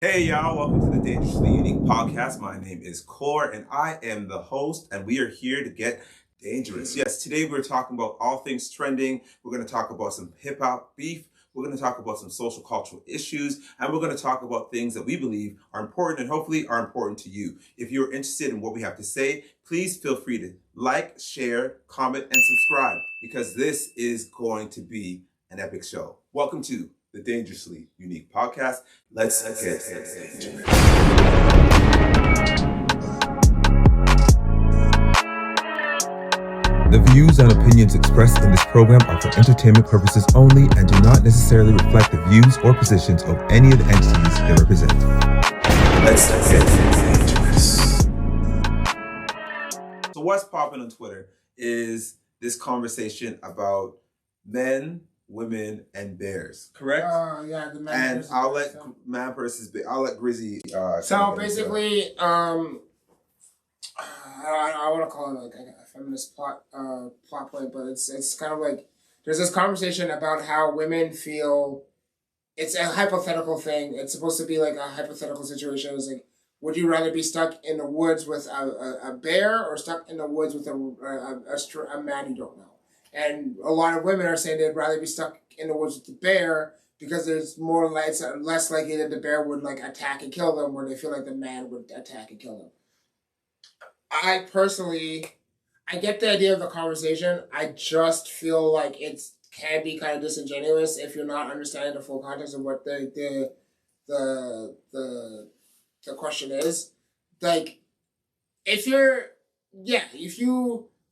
Hey y'all, welcome to the Dangerously Unique podcast. My name is Core and I am the host, and we are here to get dangerous. Yes, today we're talking about all things trending. We're going to talk about some hip hop beef. We're going to talk about some social cultural issues, and we're going to talk about things that we believe are important and hopefully are important to you. If you're interested in what we have to say, please feel free to like, share, comment, and subscribe, because this is going to be an epic show. Welcome to the Dangerously Unique podcast. Let's get dangerous. The views and opinions expressed in this program are for entertainment purposes only and do not necessarily reflect the views or positions of any of the entities they represent. Let's get dangerous. So what's popping on Twitter is this conversation about men, women, and bears, correct? Yeah, the man. And I'll let man versus bear. I'll let Grizzy. So basically, I want to call it like a feminist plot point, but it's kind of like there's this conversation about how women feel. It's a hypothetical thing. It's supposed to be like a hypothetical situation. It's like, would you rather be stuck in the woods with a bear or stuck in the woods with a man you don't know? And a lot of women are saying they'd rather be stuck in the woods with the bear because there's less likely that the bear would like attack and kill them, where they feel like the man would attack and kill them. I personally, I get the idea of the conversation. I just feel like it can be kind of disingenuous if you're not understanding the full context of what the question is. Like, if you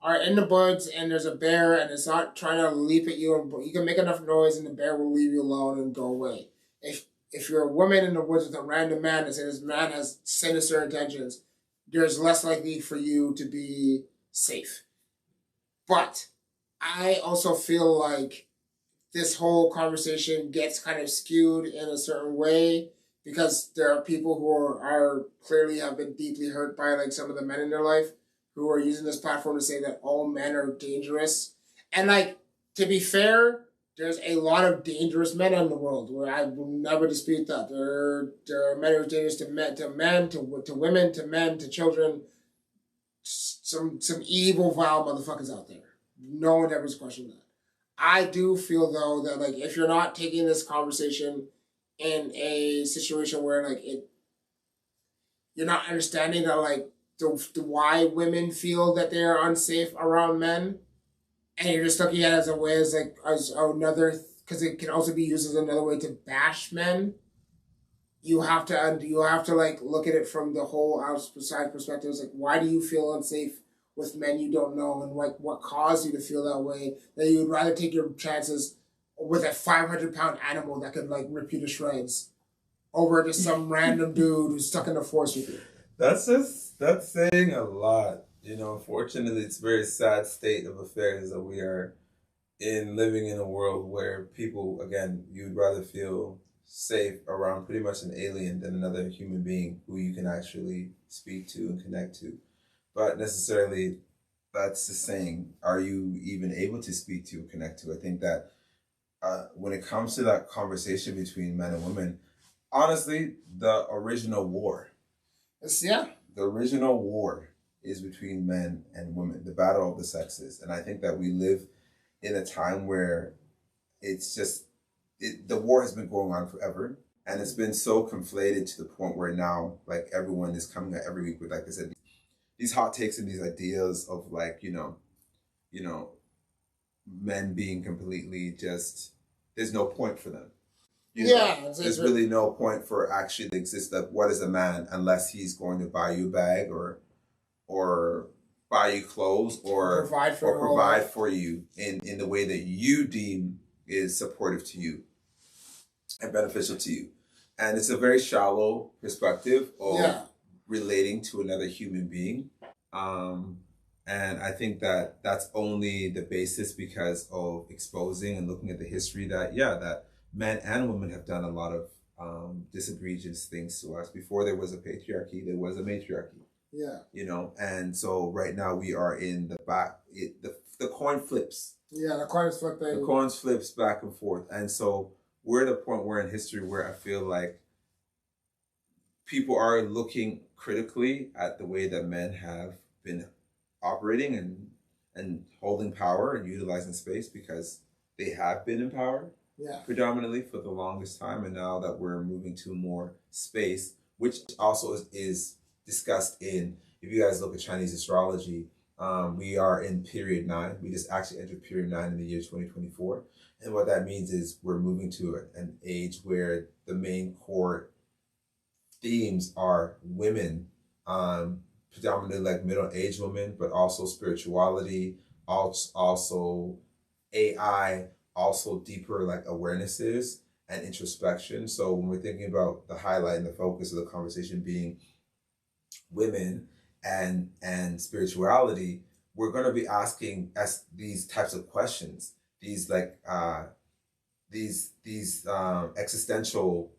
are in the woods and there's a bear and it's not trying to leap at you, and you can make enough noise and the bear will leave you alone and go away. If you're a woman in the woods with a random man and say this man has sinister intentions, there's less likely for you to be safe. But I also feel like this whole conversation gets kind of skewed in a certain way because there are people who are clearly have been deeply hurt by like some of the men in their life, who are using this platform to say that all men are dangerous. And like, to be fair, there's a lot of dangerous men in the world, where I will never dispute that. There are men who are dangerous to men, to women, to men, to children. Some evil, vile motherfuckers out there. No one ever's questioned that. I do feel though that like, if you're not taking this conversation in a situation where like you're not understanding that like why women feel that they are unsafe around men, and you're just looking at it as a way as another, because it can also be used as another way to bash men. You have to like look at it from the whole outside perspective. It's like, why do you feel unsafe with men you don't know, and like what caused you to feel that way? That you would rather take your chances with a 500-pound animal that could like rip you to shreds over just some random dude who's stuck in the forest with you. That's saying a lot. You know, unfortunately, it's a very sad state of affairs that we are living in a world where people, again, you'd rather feel safe around pretty much an alien than another human being who you can actually speak to and connect to. But necessarily, that's the saying, are you even able to speak to or connect to? I think that when it comes to that conversation between men and women, honestly, the original war. The original war is between men and women, the battle of the sexes. And I think that we live in a time where it's just, the war has been going on forever. And it's been so conflated to the point where now, like, everyone is coming out every week with, like I said, these hot takes and these ideas of like, you know, men being completely just, there's no point for them. There's really no point for actually exist. That what is a man unless he's going to buy you a bag or buy you clothes or provide for you in the way that you deem is supportive to you and beneficial to you. And it's a very shallow perspective of relating to another human being. And I think that that's only the basis because of exposing and looking at the history that men and women have done a lot of disobedience things to us. Before there was a patriarchy, there was a matriarchy. Yeah. You know, and so right now we are in the coin flips. Yeah, the coin is flipping. The coin flips back and forth. And so we're at a point where in history where I feel like people are looking critically at the way that men have been operating and holding power and utilizing space, because they have been in power predominantly for the longest time, and now that we're moving to more space, which also is discussed in, if you guys look at Chinese astrology, we are in period 9. We just actually entered period 9 in the year 2024, and what that means is we're moving to an age where the main core themes are women, predominantly like middle-aged women, but also spirituality, also AI, also deeper like awarenesses and introspection. So when we're thinking about the highlight and the focus of the conversation being women and spirituality, we're going to be asking these types of questions, these like these existential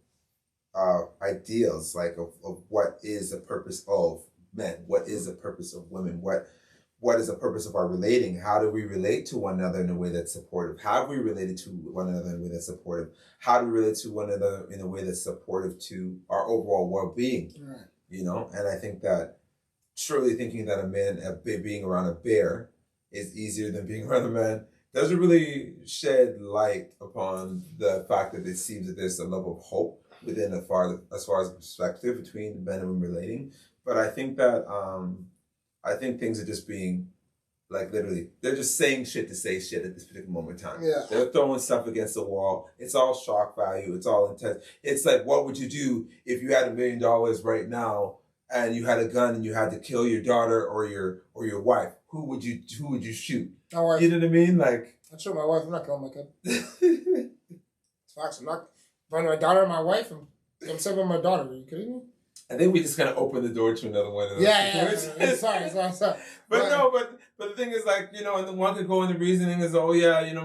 ideals, like of what is the purpose of men, what is the purpose of women, what is the purpose of our relating, how do we relate to one another in a way that's supportive, have we related to one another in a way that's supportive, how do we relate to one another in a way that's supportive to our overall well-being, right. You know. And I think that surely thinking that a man being around a bear is easier than being around a man doesn't really shed light upon the fact that it seems that there's a level of hope within as far as the perspective between men and women relating. But I think that I think things are just being like, literally, they're just saying shit to say shit at this particular moment in time. Yeah. They're throwing stuff against the wall. It's all shock value. It's all intense. It's like, what would you do if you had $1 million right now and you had a gun and you had to kill your daughter or your wife? Who would you shoot? My wife. You know what I mean? Like, I'd shoot my wife. I'm not killing my kid. It's facts. I'm not running my daughter and my wife. I'm saving my daughter. Are you kidding me? I think we just kind of opened the door to another one of those situations. Yeah. Sorry. But the thing is, like, you know, and the one could go into reasoning is, oh yeah, you know,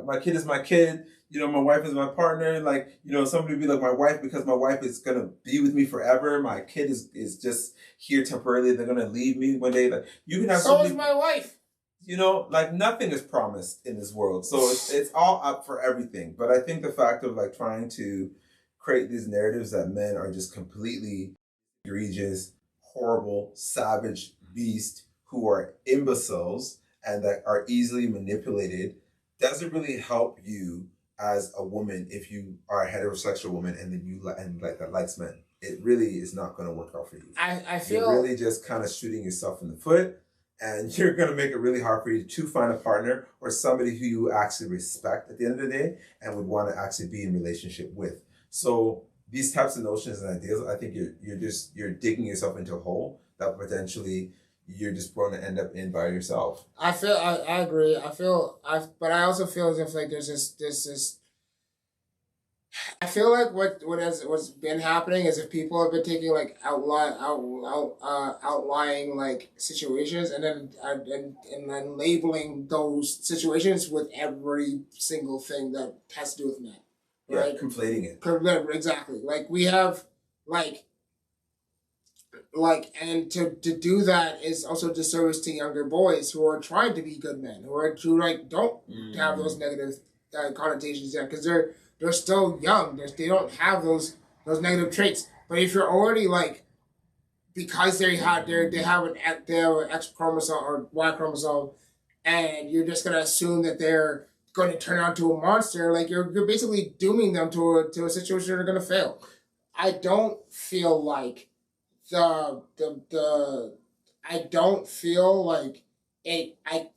my kid is my kid, you know, my wife is my partner, like, you know, somebody would be like my wife because my wife is gonna be with me forever. My kid is just here temporarily. They're gonna leave me one day. Like, you can have. So is my wife. You know, like, nothing is promised in this world, so it's all up for everything. But I think the fact of like trying to create these narratives that men are just completely egregious, horrible, savage beasts who are imbeciles and that are easily manipulated doesn't really help you as a woman if you are a heterosexual woman and then that likes men. It really is not going to work out for you. I feel you're really just kind of shooting yourself in the foot, and you're going to make it really hard for you to find a partner or somebody who you actually respect at the end of the day and would want to actually be in relationship with. So these types of notions and ideas, I think you're digging yourself into a hole that potentially you're just going to end up in by yourself. I agree. But I also feel as if like there's this. I feel like what's been happening is if people have been taking like outlying like situations and then labeling those situations with every single thing that has to do with men. Right? Yeah, conflating it. Exactly. Like we have and to do that is also disservice to younger boys who are trying to be good men, who don't have those negative connotations yet because they're still young. They don't have those negative traits. But if you're already like, because they have an X chromosome or Y chromosome, and you're just gonna assume that they're going to turn out to a monster, like you're basically dooming them to a situation where they're going to fail. I don't feel like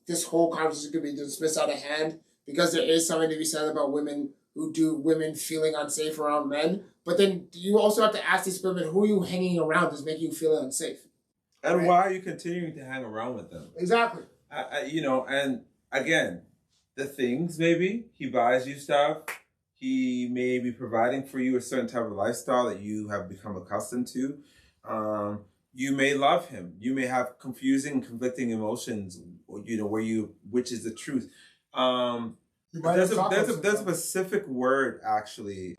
this whole conversation could be dismissed out of hand because there is something to be said about women feeling unsafe around men. But then you also have to ask these women, who are you hanging around that's making you feel unsafe? And why are you continuing to hang around with them? Exactly. You know, and again, the things, maybe he buys you stuff, he may be providing for you a certain type of lifestyle that you have become accustomed to. You may love him. You may have confusing, conflicting emotions, you know, which is the truth. There's a specific word actually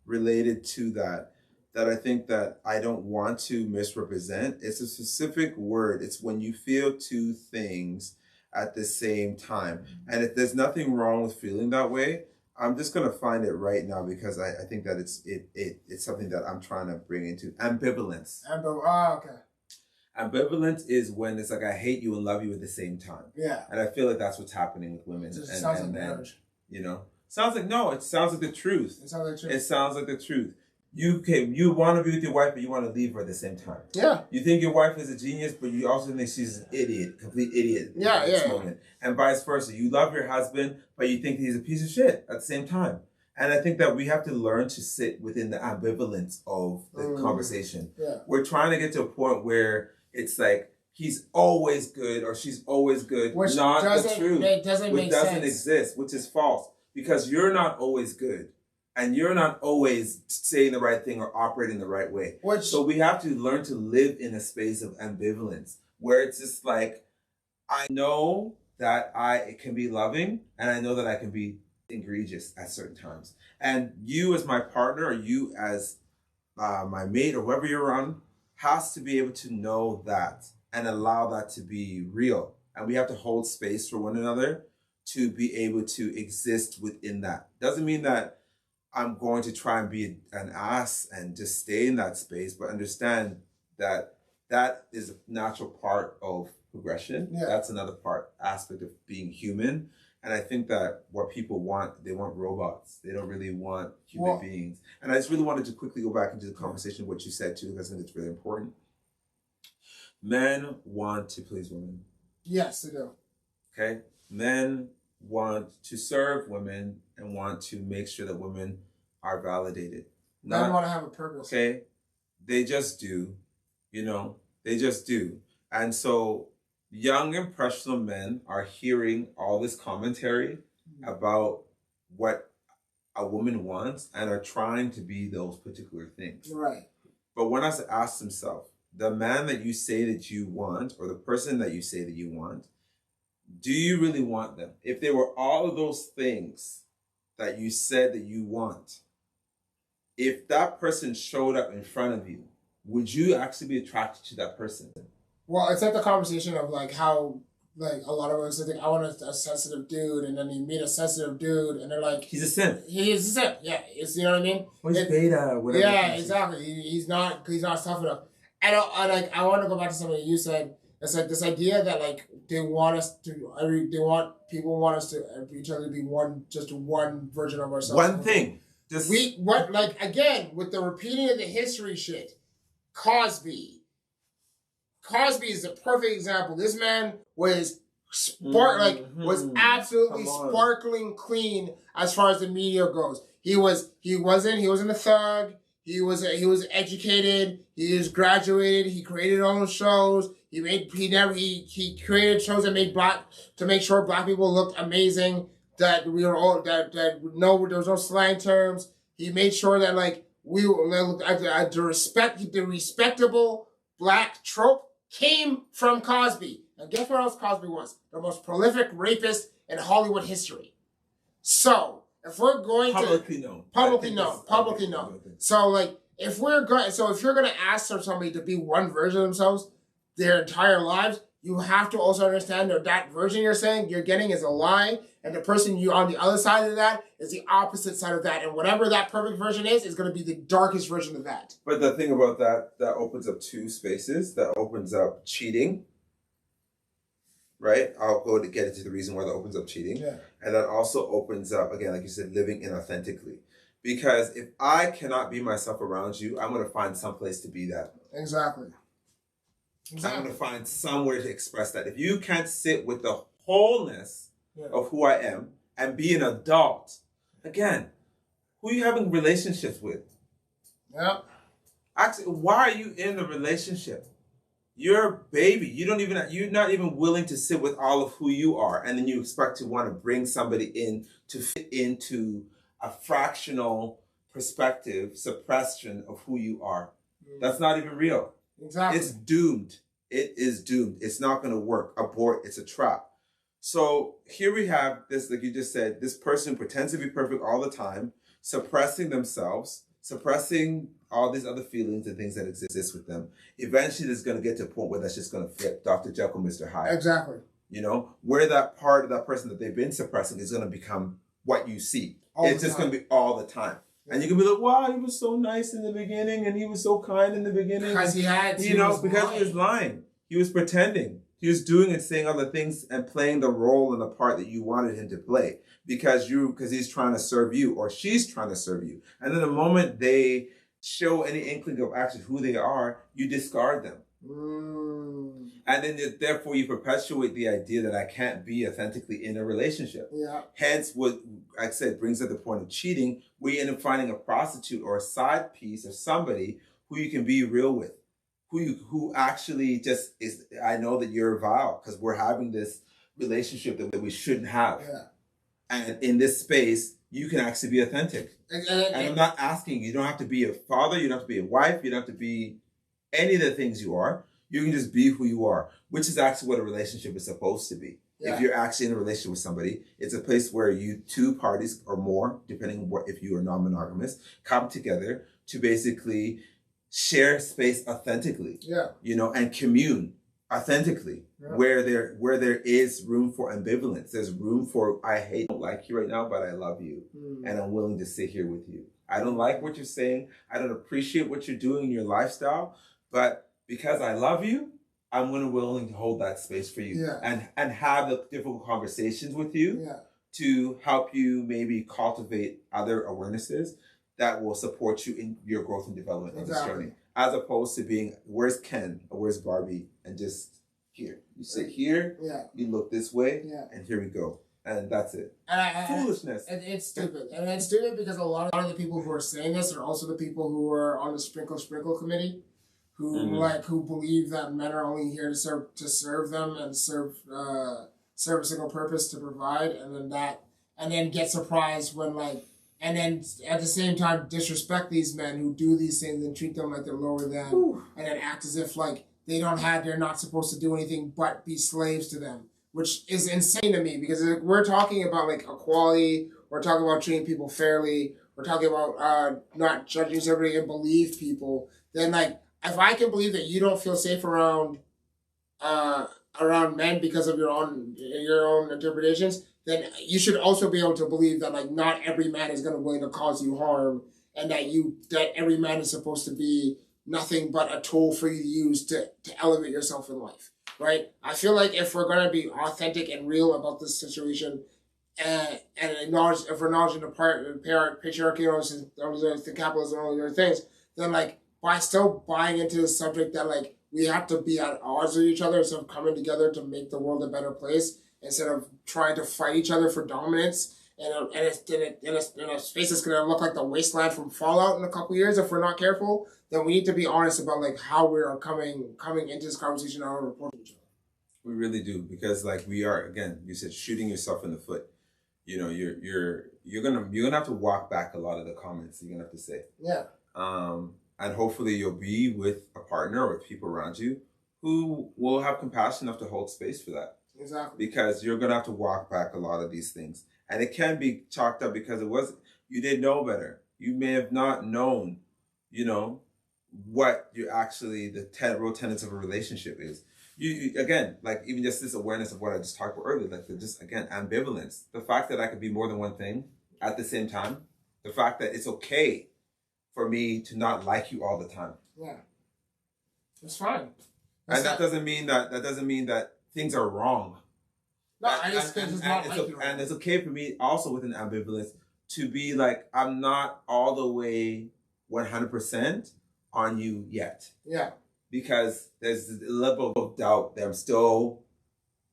related to that I think that I don't want to misrepresent. It's a specific word. It's when you feel two things at the same time. And if there's nothing wrong with feeling that way, I'm just gonna find it right now because I think that it's something that I'm trying to bring into ambivalence. Okay. Ambivalence is when it's like I hate you and love you at the same time. Yeah. And I feel like that's what's happening with women. It sounds like marriage. You know, sounds like no. It sounds like the truth. It sounds like truth. It sounds like the truth. You want to be with your wife, but you want to leave her at the same time. Yeah. You think your wife is a genius, but you also think she's an idiot, complete idiot. Yeah, yeah. Moment. And vice versa. You love your husband, but you think he's a piece of shit at the same time. And I think that we have to learn to sit within the ambivalence of the conversation. Yeah. We're trying to get to a point where it's like he's always good or she's always good. Which not the truth. It doesn't make sense. Which doesn't exist, which is false. Because you're not always good. And you're not always saying the right thing or operating the right way. So we have to learn to live in a space of ambivalence where it's just like, I know that I can be loving and I know that I can be egregious at certain times. And you as my partner or you as my mate or whoever you're on has to be able to know that and allow that to be real. And we have to hold space for one another to be able to exist within that. Doesn't mean that I'm going to try and be an ass and just stay in that space, but understand that that is a natural part of progression. Yeah. That's another aspect of being human. And I think that what people want, they want robots. They don't really want human beings. And I just really wanted to quickly go back into the conversation, what you said too, because I think it's really important. Men want to please women. Yes, they do. Okay? Men want to serve women and want to make sure that women are validated. Men want to have a purpose. Okay? They just do. You know? They just do. And so young, impressionable men are hearing all this commentary about what a woman wants and are trying to be those particular things. Right. But one has to ask himself, the man that you say that you want or the person that you say that you want, do you really want them? If they were all of those things that you said that you want, if that person showed up in front of you, would you actually be attracted to that person? Well, it's like the conversation of like how like a lot of us think I want a sensitive dude, and then you meet a sensitive dude, and they're like, he's a simp. He is a simp. Yeah, it's, you know what I mean. Or he's beta, whatever. Yeah, exactly. He's not tough enough. And I want to go back to something you said. It's like this idea that like people want us to each other to be just one version of ourselves. One thing. Again with the repeating of the history shit. Cosby is the perfect example. This man was was absolutely sparkling clean as far as the media goes. He wasn't a thug. He was educated. He was graduated. He created his own shows. He created shows that to make sure black people looked amazing. That we were all there was no slang terms. He made sure that like we were the respectable black trope came from Cosby. And guess what else Cosby was? The most prolific rapist in Hollywood history. So if we're going publicly known. So like if you're gonna ask somebody to be one version of themselves their entire lives, you have to also understand that version you're getting is a lie, and the person you on the other side of that is the opposite side of that, and whatever that perfect version is going to be the darkest version of that. But the thing about that opens up two spaces. That opens up cheating, right? I'll go to get into the reason why that opens up cheating. Yeah. And that also opens up, again, like you said, living inauthentically. Because if I cannot be myself around you, I'm going to find some place to be that. Exactly. I'm going to find somewhere to express that. If you can't sit with the wholeness of who I am and be an adult, again, who are you having relationships with? Yeah. Actually, why are you in the relationship? You're a baby. You're not even willing to sit with all of who you are, and then you expect to want to bring somebody in to fit into a fractional perspective, suppression of who you are. That's not even real. Exactly. It's doomed. It is doomed. It's not going to work. Abort. It's a trap. So here we have this, like you just said, this person pretends to be perfect all the time, suppressing themselves, suppressing all these other feelings and things that exist with them. Eventually, there's going to get to a point where that's just going to flip. Dr. Jekyll, Mr. Hyde. Exactly. You know, where that part of that person that they've been suppressing is going to become what you see. It's just going to be all the time. And you can be like, wow, he was so nice in the beginning and he was so kind in the beginning. Because he had to. Because he was lying. He was pretending. He was doing and saying other things and playing the role and the part that you wanted him to play because he's trying to serve you or she's trying to serve you. And then the moment they show any inkling of actually who they are, you discard them. And then therefore you perpetuate the idea that I can't be authentically in a relationship. Yeah. Hence what I said brings up the point of cheating, where you end up finding a prostitute or a side piece or somebody who you can be real with, who actually just is, I know that you're vile because we're having this relationship that we shouldn't have. Yeah. And in this space, you can actually be authentic. And I'm not asking, you don't have to be a father, you don't have to be a wife, you don't have to be any of the things you are. You can just be who you are, which is actually what a relationship is supposed to be. Yeah. If you're actually in a relationship with somebody, it's a place where you two parties or more, depending on what, if you are non-monogamous, come together to basically share space authentically. Yeah. And commune authentically. Yeah. Where there is room for ambivalence. There's room for, I don't like you right now, but I love you. And I'm willing to sit here with you. I don't like what you're saying. I don't appreciate what you're doing in your lifestyle, but because I love you, I'm willing to hold that space for you. Yeah. And have the difficult conversations with you. Yeah. To help you maybe cultivate other awarenesses that will support you in your growth and development on this journey. As opposed to being, where's Ken or where's Barbie? And just here. You sit here, you look this way, and here we go. And that's it. Foolishness. And it's stupid. And it's stupid because a lot of the people who are saying this are also the people who are on the Sprinkle Committee, who believe that men are only here to serve them and serve a single purpose to provide, and then get surprised when and then at the same time disrespect these men who do these things and treat them like they're lower than, and then act as if they're not supposed to do anything but be slaves to them, which is insane to me because we're talking about equality, we're talking about treating people fairly, we're talking about not judging everybody and believe people. Then if I can believe that you don't feel safe around men because of your own interpretations, then you should also be able to believe that not every man is going to willing to cause you harm, and that every man is supposed to be nothing but a tool for you to use to elevate yourself in life, right? I feel like if we're going to be authentic and real about this situation, and acknowledge the patriarchy, the capitalism, and all the other things, then by still buying into the subject that we have to be at odds with each other instead of coming together to make the world a better place, instead of trying to fight each other for dominance, in a space that's going to look like the wasteland from Fallout in a couple years if we're not careful, then we need to be honest about how we are coming into this conversation and reporting each other. We really do, because we are, again, you said shooting yourself in the foot. You're gonna have to walk back a lot of the comments you're gonna have to say. Yeah. And hopefully you'll be with a partner or with people around you who will have compassion enough to hold space for that. Exactly. Because you're gonna have to walk back a lot of these things, and it can be chalked up because you didn't know better. You may have not known, what you're actually the real tenets of a relationship is. You again, even just this awareness of what I just talked about earlier, ambivalence. The fact that I could be more than one thing at the same time. The fact that it's okay for me to not like you all the time. Yeah, it's fine. And that doesn't mean that things are wrong. No, I just think it's not and it's okay for me also with an ambivalence to be I'm not all the way 100% on you yet. Yeah. Because there's a level of doubt that I'm still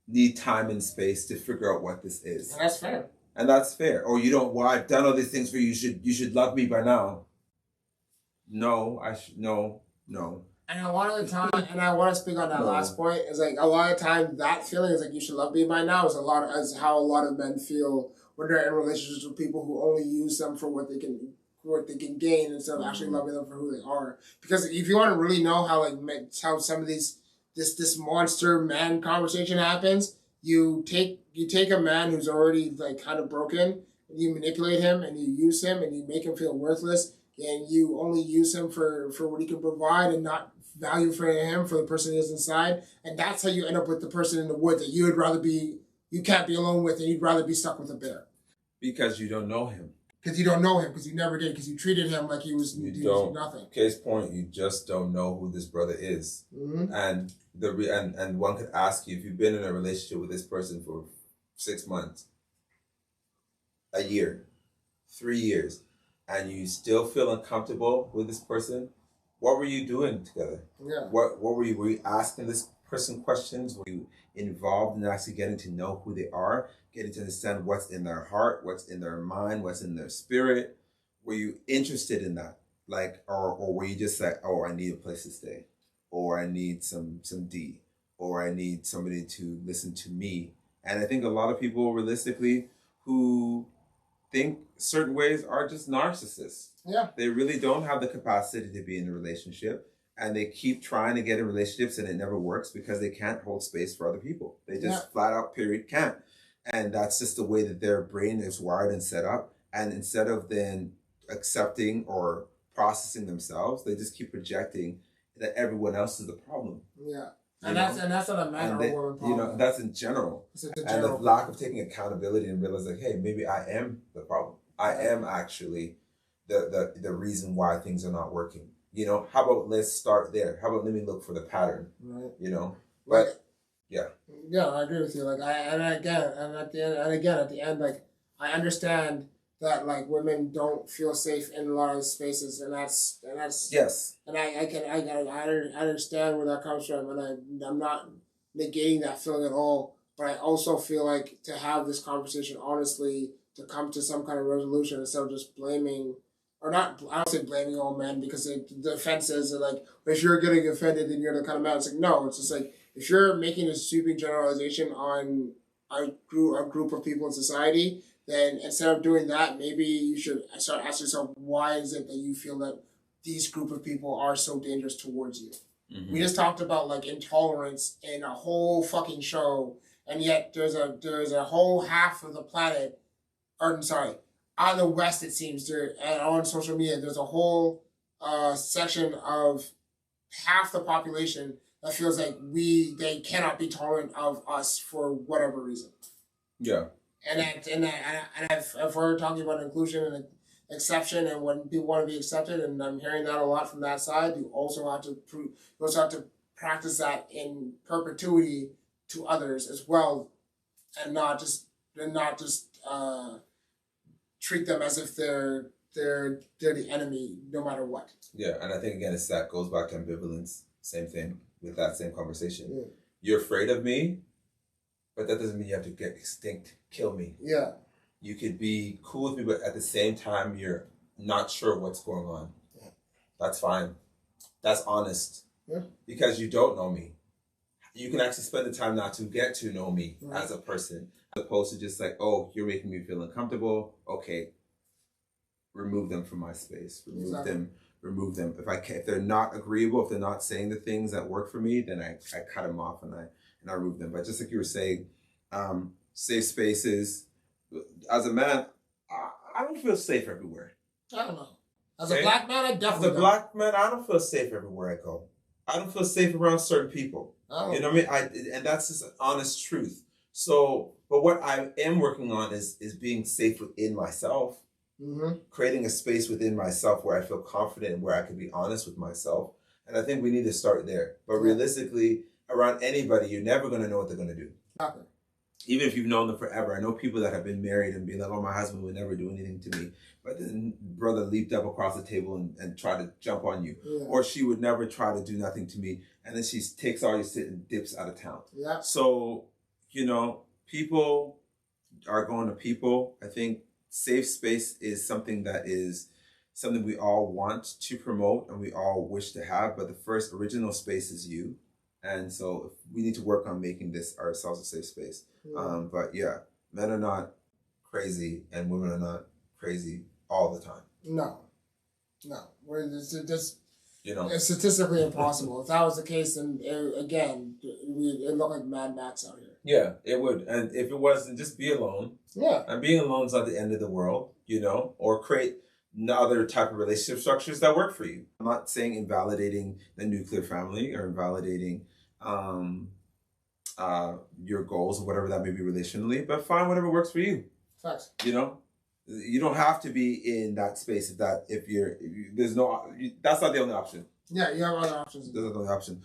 need time and space to figure out what this is. And that's fair. Or I've done all these things for you. You should love me by now. No. And a lot of the time, and I want to speak on that last point, is a lot of time that feeling is you should love me by now is how a lot of men feel when they're in relationships with people who only use them for what they can gain instead of actually loving them for who they are. Because if you want to really know how some of this monster man conversation happens, you take a man who's already kind of broken, and you manipulate him and you use him and you make him feel worthless, and you only use him for what he can provide and not value for him for the person he is inside. And that's how you end up with the person in the woods that you can't be alone with, and you'd rather be stuck with a bear. Because you don't know him. because you don't know him, because you never did, because you treated him like he was nothing. Case point, you just don't know who this brother is. Mm-hmm. And and one could ask you, if you've been in a relationship with this person for 6 months, a year, 3 years, and you still feel uncomfortable with this person, what were you doing together? Yeah. What were you asking this person questions? Were you involved in actually getting to know who they are, getting to understand what's in their heart, what's in their mind, what's in their spirit? Were you interested in that? Like, or were you just like, oh, I need a place to stay, or I need some D, or I need somebody to listen to me? And I think a lot of people realistically who think certain ways are just narcissists. Yeah. They really don't have the capacity to be in a relationship, and they keep trying to get in relationships and it never works because they can't hold space for other people. They just flat out period can't. And that's just the way that their brain is wired and set up. And instead of then accepting or processing themselves, they just keep projecting that everyone else is the problem. Yeah. And that's not a man or a woman problem. You know, that's in general. And the lack of taking accountability and realizing, hey, maybe I am the problem. I am actually the reason why things are not working. You know, how about let's start there? How about let me look for the pattern? Right. You know? But yeah. Yeah, I agree with you. Like at the end, like I understand that like women don't feel safe in a lot of spaces, and that's yes. And I understand where that comes from, and I'm not negating that feeling at all. But I also feel like to have this conversation honestly, to come to some kind of resolution instead of just blaming, or not. I don't say blaming all men, because the offense is like, if you're getting offended then you're the kind of man. It's like, no, it's just like, if you're making a sweeping generalization on a group of people in society, then instead of doing that, maybe you should start asking yourself, why is it that you feel that these group of people are so dangerous towards you? Mm-hmm. We just talked about like intolerance in a whole fucking show, and yet there's a whole half of the planet, or I'm sorry, out of the West it seems, there, and on social media, there's a whole section of half the population that feels like they cannot be tolerant of us for whatever reason. Yeah. And if we're talking about inclusion and exception, and when people want to be accepted, and I'm hearing that a lot from that side, you also have to practice that in perpetuity to others as well, and not just treat them as if they're the enemy no matter what. Yeah, and I think again that goes back to ambivalence. Same thing with that same conversation. Yeah. You're afraid of me, but that doesn't mean you have to get extinct, kill me. Yeah. You could be cool with me, but at the same time, you're not sure what's going on. Yeah. That's fine. That's honest. Yeah. Because you don't know me. You can actually spend the time not to get to know me as a person, as opposed to just like, oh, you're making me feel uncomfortable. Okay. Remove them from my space. Remove them. If they're not agreeable, if they're not saying the things that work for me, then I cut them off and I remove them. But just like you were saying, safe spaces. As a man, I don't feel safe everywhere. I don't know. As a black man, I definitely don't. As a black man, I don't feel safe everywhere I go. I don't feel safe around certain people. You know what I mean? And that's just an honest truth. So, but what I am working on is being safe within myself. Mm-hmm. Creating a space within myself where I feel confident and where I can be honest with myself. And I think we need to start there. But realistically, around anybody, you're never going to know what they're going to do. Exactly. Even if you've known them forever. I know people that have been married and be like, oh, my husband would never do anything to me. But then brother leaped up across the table and tried to jump on you. Yeah. Or she would never try to do nothing to me. And then she takes all your shit and dips out of town. Yeah. So, you know, people are going to people. I think safe space is something we all want to promote and we all wish to have, but the first original space is you. And so we need to work on making this ourselves a safe space. Yeah. But yeah, men are not crazy and women are not crazy all the time. No. We're just you know, it's statistically impossible. If that was the case, then it'd look like Mad Max out here. Yeah, it would. And if it wasn't, just be alone. Yeah. And being alone is not the end of the world, you know, or create other type of relationship structures that work for you. I'm not saying invalidating the nuclear family or invalidating your goals or whatever that may be relationally, but find whatever works for you. Facts. You know, You don't have to be in that space if there's no, that's not the only option. Yeah, you have other options. That's not the only option.